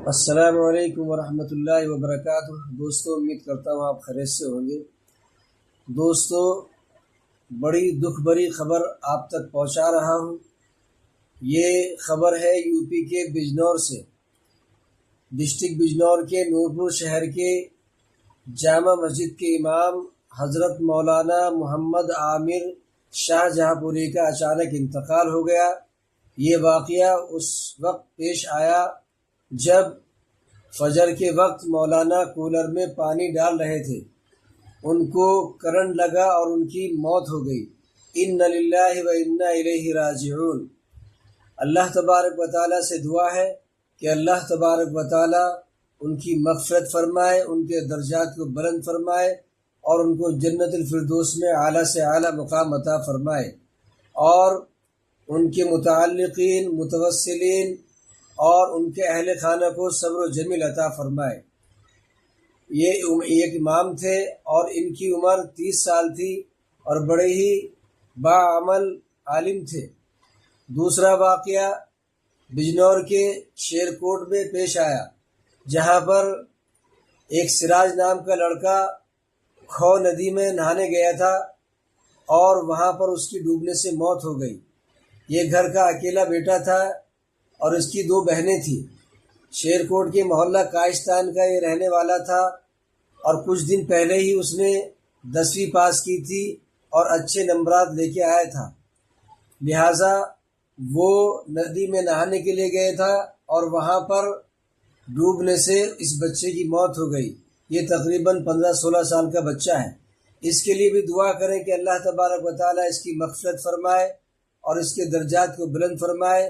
السلام علیکم ورحمۃ اللہ وبرکاتہ۔ دوستو، امید کرتا ہوں آپ خیریت سے ہوں گے۔ دوستو، بڑی دکھ بھری خبر آپ تک پہنچا رہا ہوں۔ یہ خبر ہے یو پی کے بجنور سے۔ ڈسٹرکٹ بجنور کے نورپور شہر کے جامع مسجد کے امام حضرت مولانا محمد عامر شاہ جہاں پوری کا اچانک انتقال ہو گیا۔ یہ واقعہ اس وقت پیش آیا جب فجر کے وقت مولانا کولر میں پانی ڈال رہے تھے، ان کو کرنٹ لگا اور ان کی موت ہو گئی۔ انا للہ و انا الیہ راجعون۔ اللہ تبارک و تعالیٰ سے دعا ہے کہ اللہ تبارک و تعالیٰ ان کی مغفرت فرمائے، ان کے درجات کو بلند فرمائے اور ان کو جنت الفردوس میں اعلیٰ سے اعلیٰ مقام عطا فرمائے، اور ان کے متعلقین، متوسلین اور ان کے اہل خانہ کو صبر و جمیل عطا فرمائے۔ یہ ایک امام تھے اور ان کی عمر 30 سال تھی اور بڑے ہی باعمل عالم تھے۔ دوسرا واقعہ بجنور کے شیر کوٹ میں پیش آیا، جہاں پر ایک سراج نام کا لڑکا کھو ندی میں نہانے گیا تھا اور وہاں پر اس کی ڈوبنے سے موت ہو گئی۔ یہ گھر کا اکیلا بیٹا تھا اور اس کی 2 بہنیں تھیں۔ شیر کوٹ کے محلہ کائستان کا یہ رہنے والا تھا اور کچھ دن پہلے ہی اس نے 10ویں پاس کی تھی اور اچھے نمبرات لے کے آیا تھا، لہٰذا وہ ندی میں نہانے کے لیے گئے تھا اور وہاں پر ڈوبنے سے اس بچے کی موت ہو گئی۔ یہ تقریباً 15-16 سال کا بچہ ہے۔ اس کے لیے بھی دعا کریں کہ اللہ تبارک و تعالیٰ اس کی مغفرت فرمائے اور اس کے درجات کو بلند فرمائے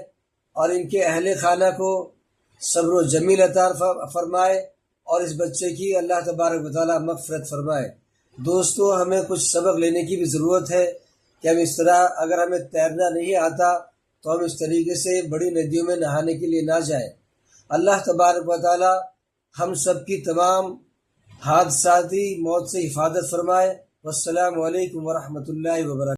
اور ان کے اہل خانہ کو صبر و جمیل عطا فرمائے اور اس بچے کی اللہ تبارک و تعالیٰ مغفرت فرمائے۔ دوستو، ہمیں کچھ سبق لینے کی بھی ضرورت ہے کہ ہم اس طرح، اگر ہمیں تیرنا نہیں آتا تو ہم اس طریقے سے بڑی ندیوں میں نہانے کے لیے نہ جائیں۔ اللہ تبارک و تعالیٰ ہم سب کی تمام حادثاتی موت سے حفاظت فرمائے۔ والسلام علیکم ورحمۃ اللہ وبرکاتہ۔